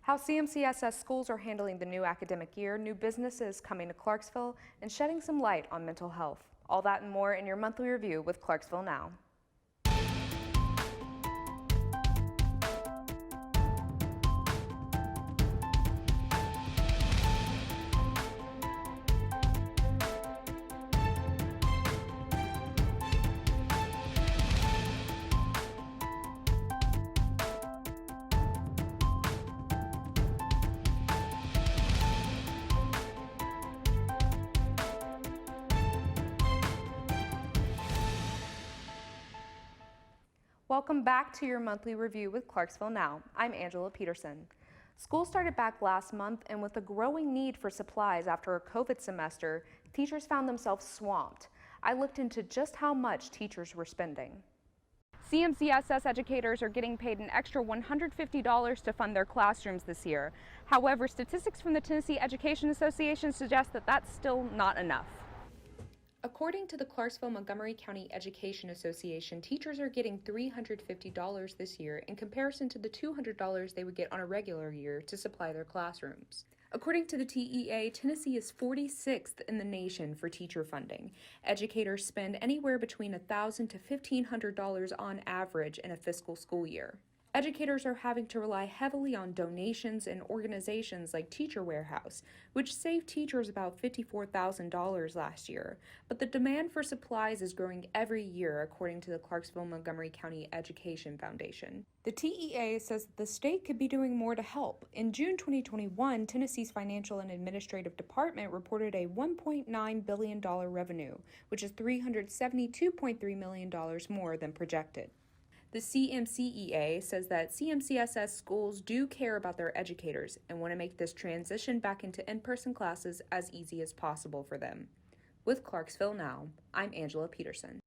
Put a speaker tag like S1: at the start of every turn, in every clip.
S1: How CMCSS schools are handling the new academic year, new businesses coming to Clarksville, and shedding some light on mental health. All that and more in your monthly review with Clarksville Now. Welcome back to your monthly review with Clarksville Now. I'm Angela Peterson. School started back last month, and with a growing need for supplies after a COVID semester, teachers found themselves swamped. I looked into just how much teachers were spending. CMCSS educators are getting paid an extra $150 to fund their classrooms this year. However, statistics from the Tennessee Education Association suggest that that's still not enough. According to the Clarksville-Montgomery County Education Association, teachers are getting $350 this year in comparison to the $200 they would get on a regular year to supply their classrooms. According to the TEA, Tennessee is 46th in the nation for teacher funding. Educators spend anywhere between $1,000 to $1,500 on average in a fiscal school year. Educators are having to rely heavily on donations and organizations like Teacher Warehouse, which saved teachers about $54,000 last year. But the demand for supplies is growing every year, according to the Clarksville-Montgomery County Education Foundation. The TEA says that the state could be doing more to help. In June 2021, Tennessee's Financial and Administrative Department reported a $1.9 billion revenue, which is $372.3 million more than projected. The CMCEA says that CMCSS schools do care about their educators and want to make this transition back into in-person classes as easy as possible for them. With Clarksville Now, I'm Angela Peterson.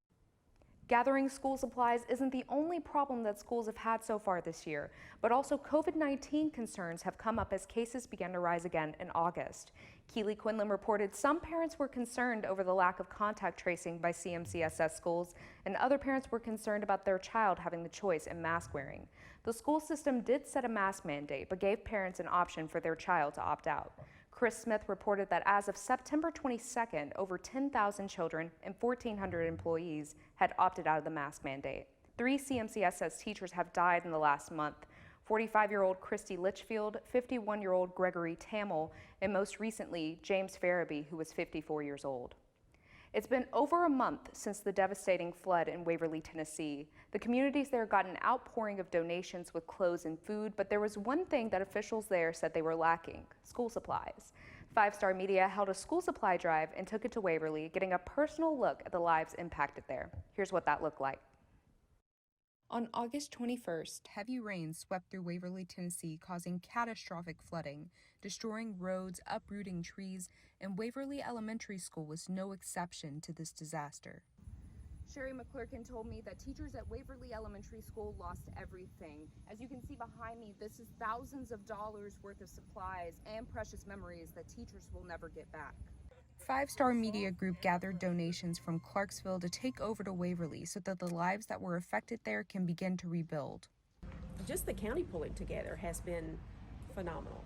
S1: Gathering school supplies isn't the only problem that schools have had so far this year, but also COVID-19 concerns have come up as cases began to rise again in August. Keely Quinlan reported some parents were concerned over the lack of contact tracing by CMCSS schools, and other parents were concerned about their child having the choice in mask wearing. The school system did set a mask mandate, but gave parents an option for their child to opt out. Chris Smith reported that as of September 22nd, over 10,000 children and 1,400 employees had opted out of the mask mandate. 3 CMCSS teachers have died in the last month: 45-year-old Christy Litchfield, 51-year-old Gregory Tamil, and most recently, James Farabee, who was 54 years old. It's been over a month since the devastating flood in Waverly, Tennessee. The communities there got an outpouring of donations with clothes and food, but there was one thing that officials there said they were lacking: school supplies. 5 Star Media held a school supply drive and took it to Waverly, getting a personal look at the lives impacted there. Here's what that looked like. On August 21st, heavy rain swept through Waverly, Tennessee, causing catastrophic flooding, destroying roads, uprooting trees, and Waverly Elementary School was no exception to this disaster. Sherry McClurkin told me that teachers at Waverly Elementary School lost everything. As you can see behind me, this is thousands of dollars worth of supplies and precious memories that teachers will never get back. 5 Star Media Group gathered donations from Clarksville to take over to Waverly so that the lives that were affected there can begin to rebuild.
S2: Just the county pulling together has been phenomenal.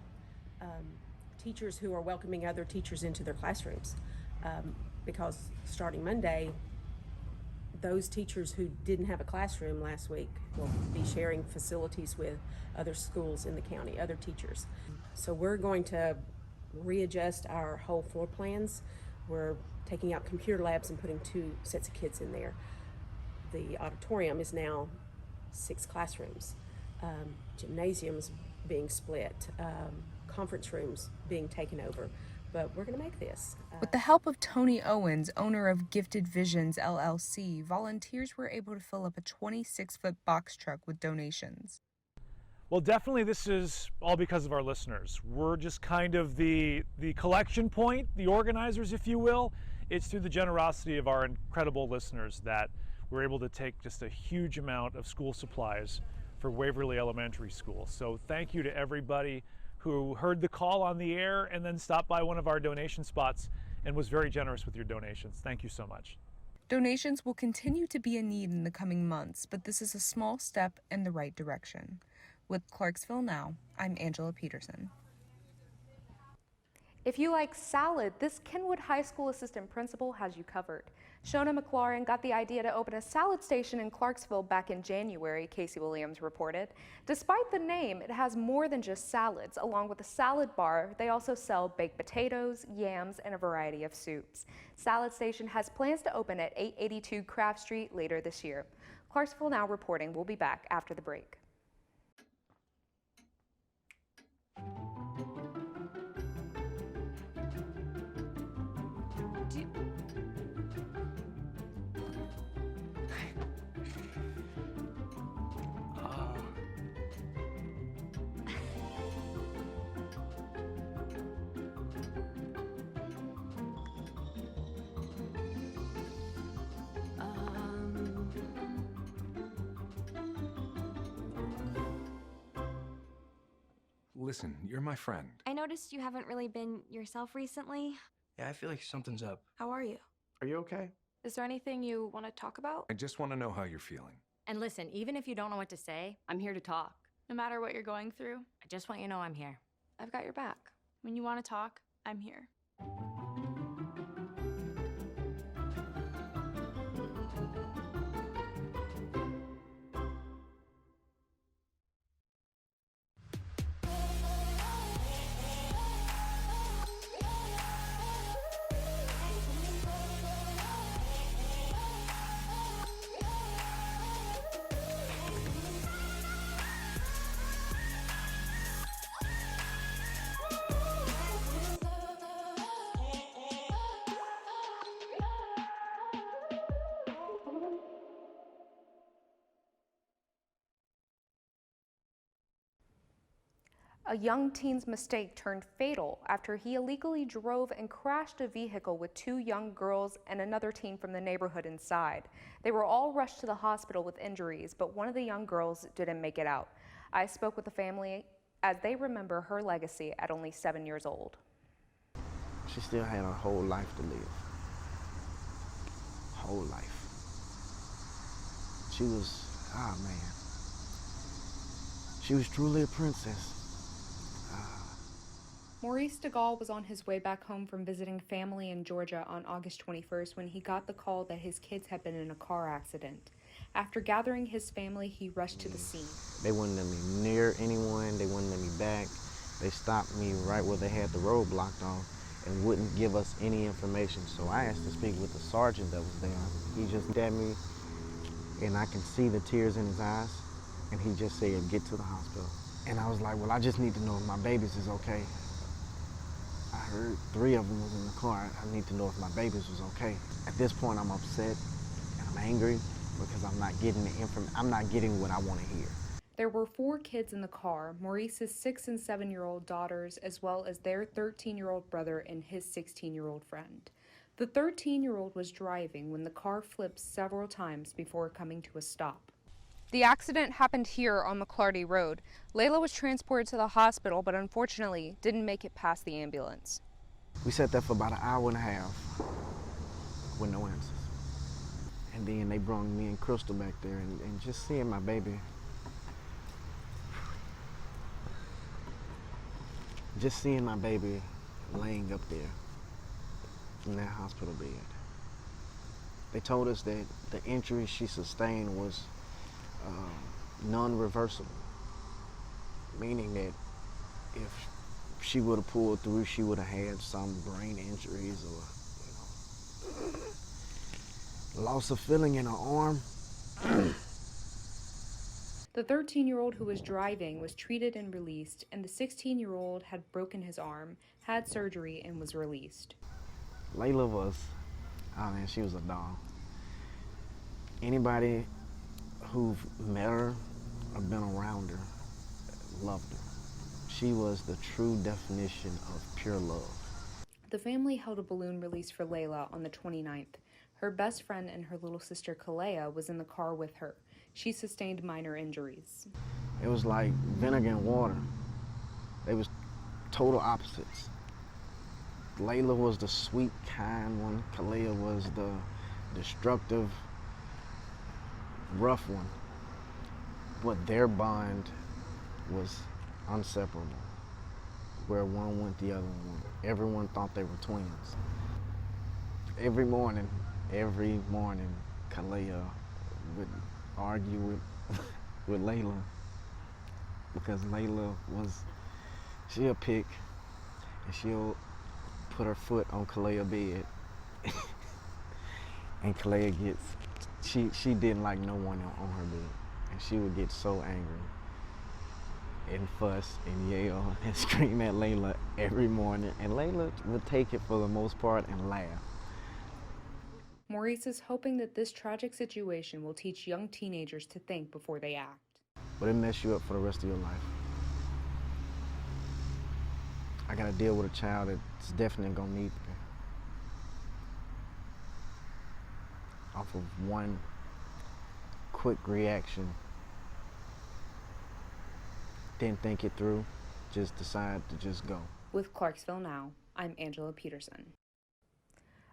S2: Teachers who are welcoming other teachers into their classrooms, because starting Monday, those teachers who didn't have a classroom last week will be sharing facilities with other schools in the county, other teachers. So we're going to readjust our whole floor plans. We're taking out computer labs and putting 2 sets of kids in there. The auditorium is now 6 classrooms. Gymnasiums being split, conference rooms being taken over. But we're going to make this.
S1: With the help of Tony Owens, owner of Gifted Visions LLC, volunteers were able to fill up a 26-foot box truck with donations.
S3: Well, definitely this is all because of our listeners. We're just kind of the collection point, the organizers, if you will. It's through the generosity of our incredible listeners that we're able to take just a huge amount of school supplies for Waverly Elementary School. So thank you to everybody who heard the call on the air and then stopped by one of our donation spots and was very generous with your donations. Thank you so much.
S1: Donations will continue to be a need in the coming months, but this is a small step in the right direction. With Clarksville Now, I'm Angela Peterson. If you like salad, this Kenwood High School assistant principal has you covered. Shona McLaurin got the idea to open a salad station in Clarksville back in January, Casey Williams reported. Despite the name, it has more than just salads. Along with a salad bar, they also sell baked potatoes, yams, and a variety of soups. Salad Station has plans to open at 882 Craft Street later this year. Clarksville Now Reporting will be back after the break.
S4: Listen, you're my friend.
S5: I noticed you haven't really been yourself recently.
S6: Yeah, I feel like something's up.
S5: How are you?
S6: Are you okay?
S7: Is there anything you want to talk about?
S4: I just want to know how you're feeling.
S8: And listen, even if you don't know what to say, I'm here to talk.
S7: No matter what you're going through,
S8: I just want you to know I'm here.
S7: I've got your back. When you want to talk, I'm here.
S1: A young teen's mistake turned fatal after he illegally drove and crashed a vehicle with two young girls and another teen from the neighborhood inside. They were all rushed to the hospital with injuries, but one of the young girls didn't make it out. I spoke with the family as they remember her legacy at only 7 years old.
S6: She still had a whole life to live. Whole life. She was, man. She was truly a princess.
S1: Maurice DeGaulle was on his way back home from visiting family in Georgia on August 21st when he got the call that his kids had been in a car accident. After gathering his family, he rushed to the scene.
S6: They wouldn't let me near anyone. They wouldn't let me back. They stopped me right where they had the road blocked off and wouldn't give us any information. So I asked to speak with the sergeant that was there. He just looked at me, and I can see the tears in his eyes, and he just said, "Get to the hospital." And I was like, well, I just need to know if my babies is okay. I heard 3 of them was in the car. I need to know if my babies was okay. At this point, I'm upset and I'm angry because I'm not getting the information. I'm not getting what I want to hear.
S1: There were 4 kids in the car, Maurice's 6- and 7-year-old daughters, as well as their 13-year-old brother and his 16-year-old friend. The 13-year-old was driving when the car flipped several times before coming to a stop. The accident happened here on McClarty Road. Layla was transported to the hospital, but unfortunately didn't make it past the ambulance.
S6: We sat there for about an hour and a half with no answers. And then they brought me and Crystal back there, and just seeing my baby, just seeing my baby laying up there in that hospital bed. They told us that the injury she sustained was non-reversible, meaning that if she would have pulled through, she would have had some brain injuries or, loss of feeling in her arm.
S1: The 13-year-old who was driving was treated and released, and the 16-year-old had broken his arm, had surgery, and was released.
S6: Layla was, she was a doll. Anybody who've met her or been around her loved her. She was the true definition of pure love.
S1: The family held a balloon release for Layla on the 29th. Her best friend and her little sister Kalea was in the car with her. She sustained minor injuries.
S6: It was like vinegar and water. They was total opposites. Layla was the sweet, kind one. Kalea was the destructive, rough one. But their bond was inseparable. Where one went, the other one went. Everyone thought they were twins. Every morning, Kalea would argue with Layla because Layla she'll pick and she'll put her foot on Kalea's bed and Kalea she didn't like no one on her bed, and she would get so angry and fuss and yell and scream at Layla every morning, and Layla would take it for the most part and laugh.
S1: Maurice is hoping that this tragic situation will teach young teenagers to think before they act.
S6: But it mess you up for the rest of your life. I gotta deal with a child that's definitely gonna need me. Off of one quick reaction. Didn't think it through, just decided to just go.
S1: With Clarksville Now, I'm Angela Peterson.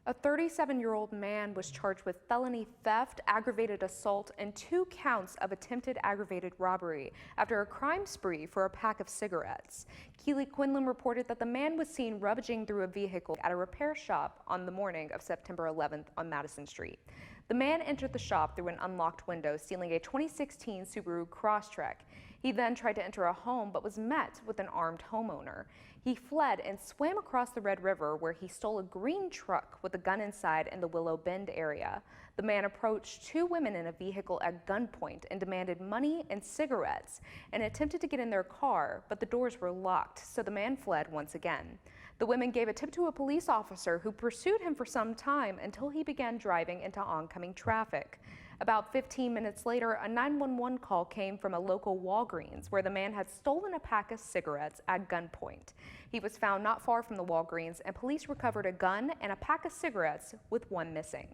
S1: A 37-year-old man was charged with felony theft, aggravated assault, and 2 counts of attempted aggravated robbery after a crime spree for a pack of cigarettes. Keely Quinlan reported that the man was seen rummaging through a vehicle at a repair shop on the morning of September 11th on Madison Street. The man entered the shop through an unlocked window, stealing a 2016 Subaru Crosstrek. He then tried to enter a home but was met with an armed homeowner. He fled and swam across the Red River, where he stole a green truck with a gun inside in the Willow Bend area. The man approached 2 women in a vehicle at gunpoint and demanded money and cigarettes and attempted to get in their car, but the doors were locked, so the man fled once again. The women gave a tip to a police officer who pursued him for some time until he began driving into oncoming traffic. About 15 minutes later, a 911 call came from a local Walgreens where the man had stolen a pack of cigarettes at gunpoint. He was found not far from the Walgreens, and police recovered a gun and a pack of cigarettes with 1 missing.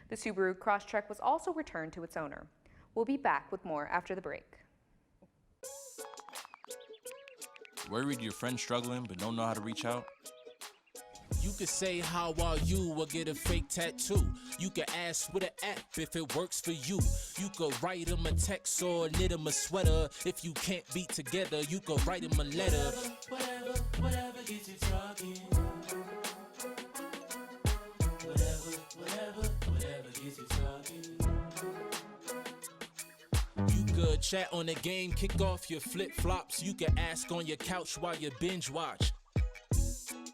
S1: The Subaru Crosstrek was also returned to its owner. We'll be back with more after the break.
S9: Worried your friend's struggling but don't know how to reach out?
S10: You could say how are you or get a fake tattoo. You could ask with an app if it works for you. You could write them a text or knit them a sweater. If you can't be together, you could write them a letter. Whatever gets you talking. Whatever gets you talking. You could chat on the game, kick off your flip-flops. You could ask on your couch while you binge watch.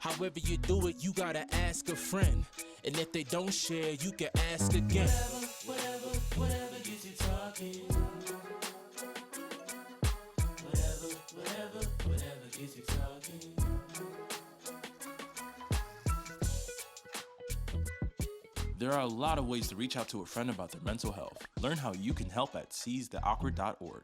S10: However you do it, you gotta ask a friend. And if they don't share, you can ask again. Whatever gets you talking. Whatever gets you talking.
S9: There are a lot of ways to reach out to a friend about their mental health. Learn how you can help at seizetheawkward.org.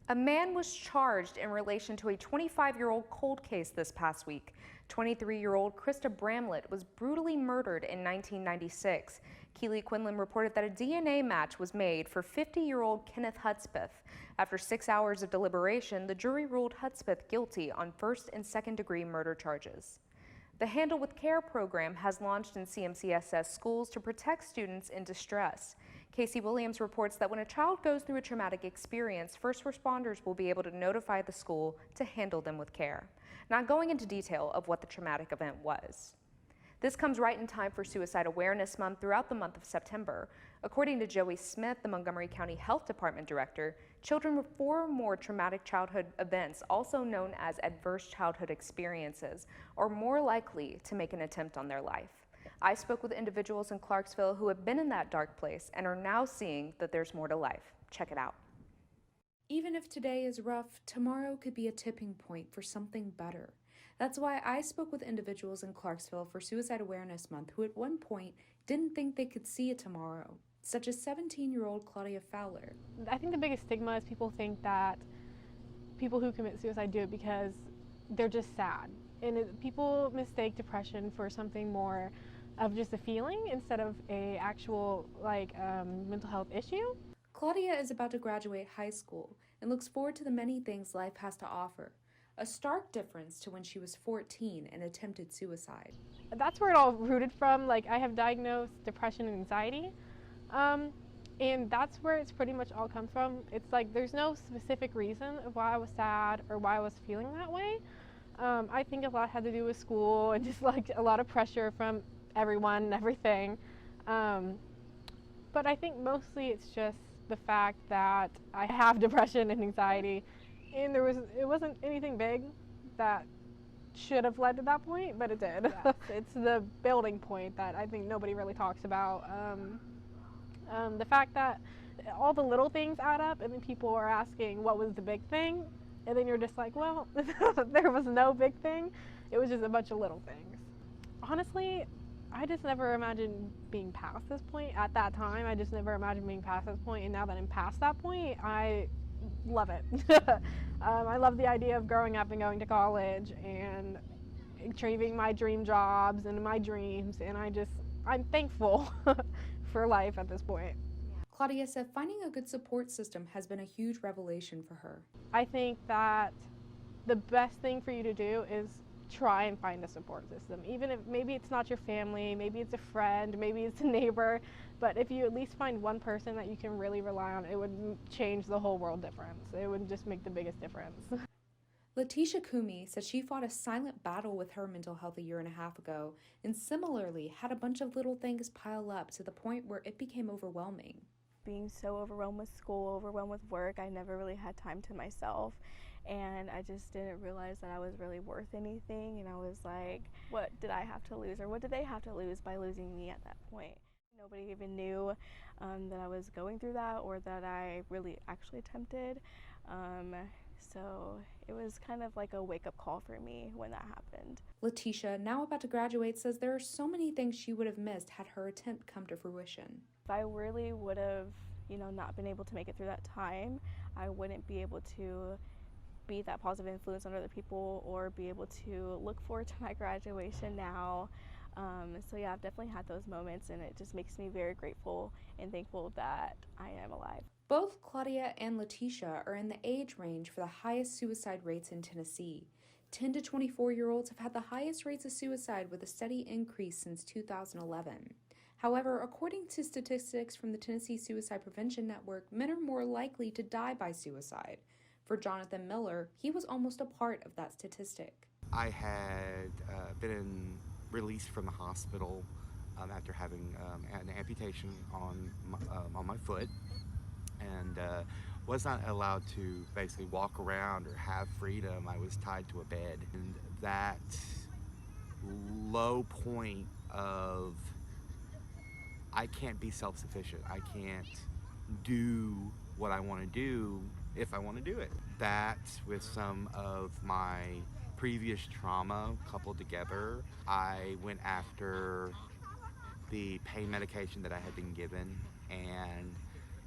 S1: A man was charged in relation to a 25-year-old cold case this past week. 23-year-old Krista Bramlett was brutally murdered in 1996. Keely Quinlan reported that a DNA match was made for 50-year-old Kenneth Hudspeth. After 6 hours of deliberation, the jury ruled Hudspeth guilty on first and second-degree murder charges. The Handle with Care program has launched in CMCSS schools to protect students in distress. Casey Williams reports that when a child goes through a traumatic experience, first responders will be able to notify the school to handle them with care. Not going into detail of what the traumatic event was. This comes right in time for Suicide Awareness Month throughout the month of September. According to Joey Smith, the Montgomery County Health Department Director, children with 4 or more traumatic childhood events, also known as adverse childhood experiences, are more likely to make an attempt on their life. I spoke with individuals in Clarksville who have been in that dark place and are now seeing that there's more to life. Check it out. Even if today is rough, tomorrow could be a tipping point for something better. That's why I spoke with individuals in Clarksville for Suicide Awareness Month who at one point didn't think they could see a tomorrow, such as 17-year-old Claudia Fowler.
S11: I think the biggest stigma is people think that people who commit suicide do it because they're just sad. And people mistake depression for something more of just a feeling instead of a actual mental health issue.
S1: Claudia is about to graduate high school and looks forward to the many things life has to offer. A stark difference to when she was 14 and attempted suicide.
S11: That's where it all rooted from. I have diagnosed depression and anxiety. And that's where it's pretty much all comes from. It's like there's no specific reason of why I was sad or why I was feeling that way. I think a lot had to do with school and just like a lot of pressure from everyone and everything. But I think mostly it's just the fact that I have depression and anxiety, and it wasn't anything big that should have led to that point, but it did. Yeah. It's the building point that I think nobody really talks about. The fact that all the little things add up, and then people are asking what was the big thing, and then you're just like, well, there was no big thing. It was just a bunch of little things. Honestly, I just never imagined being past this point. At that time, I just never imagined being past this point, and now that I'm past that point, I love it. I love the idea of growing up and going to college and achieving my dream jobs and my dreams, and I'm thankful for life at this point.
S1: Claudia said finding a good support system has been a huge revelation for her.
S11: I think that the best thing for you to do is try and find a support system. Even if maybe it's not your family, maybe it's a friend, maybe it's a neighbor, but if you at least find one person that you can really rely on, it would change the whole world difference. It would just make the biggest difference.
S1: Letitia Kumi said she fought a silent battle with her mental health a year and a half ago, and similarly had a bunch of little things pile up to the point where it became overwhelming.
S12: Being so overwhelmed with school, overwhelmed with work, I never really had time to myself, and I just didn't realize that I was really worth anything, and I was like, what did I have to lose, or what did they have to lose by losing me at that point? Nobody even knew that I was going through that, or that I really actually attempted. So it was kind of like a wake-up call for me when that happened.
S1: Letitia, now about to graduate, says there are so many things she would have missed had her attempt come to fruition.
S12: If I really would have, not been able to make it through that time, I wouldn't be able to be that positive influence on other people or be able to look forward to my graduation now. So yeah, I've definitely had those moments, and it just makes me very grateful and thankful that I am alive.
S1: Both Claudia and Letitia are in the age range for the highest suicide rates in Tennessee. 10 to 24-year-olds have had the highest rates of suicide, with a steady increase since 2011. However, according to statistics from the Tennessee Suicide Prevention Network, men are more likely to die by suicide. For Jonathan Miller, he was almost a part of that statistic.
S13: I had been released from the hospital after having an amputation on my foot, and was not allowed to basically walk around or have freedom. I was tied to a bed, and that low point of I can't be self-sufficient. I can't do what I want to do if I want to do it. That, with some of my previous trauma coupled together, I went after the pain medication that I had been given, and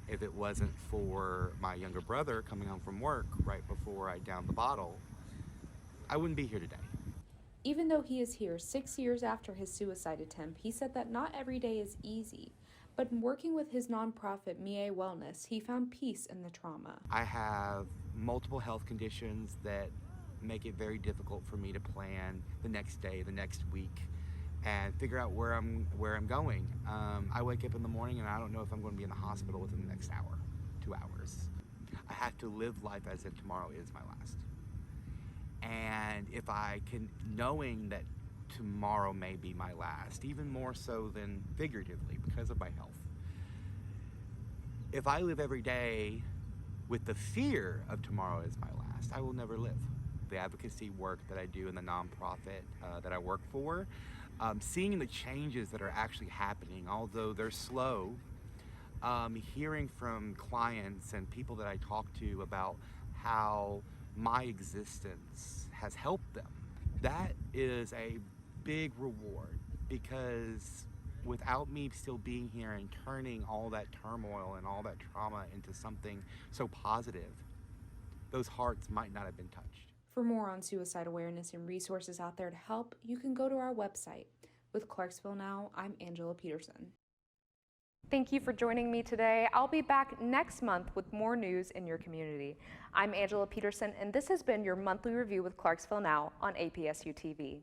S13: if it wasn't for my younger brother coming home from work right before I downed the bottle, I wouldn't be here today.
S1: Even though he is here 6 years after his suicide attempt, he said that not every day is easy. But in working with his nonprofit, Peay Wellness, he found peace in the trauma.
S13: I have multiple health conditions that make it very difficult for me to plan the next day, the next week, and figure out where I'm going. I wake up in the morning and I don't know if I'm going to be in the hospital within the next hour, 2 hours. I have to live life as if tomorrow is my last. And if I can, knowing that tomorrow may be my last, even more so than figuratively because of my health. If I live every day with the fear of tomorrow is my last, I will never live. The advocacy work that I do in the nonprofit that I work for, seeing the changes that are actually happening, although they're slow, hearing from clients and people that I talk to about how my existence has helped them, that is a big reward, because without me still being here and turning all that turmoil and all that trauma into something so positive, those hearts might not have been touched.
S1: For more on suicide awareness and resources out there to help, you can go to our website. With Clarksville Now, I'm Angela Peterson. Thank you for joining me today. I'll be back next month with more news in your community. I'm Angela Peterson, and this has been your monthly review with Clarksville Now on APSU-TV.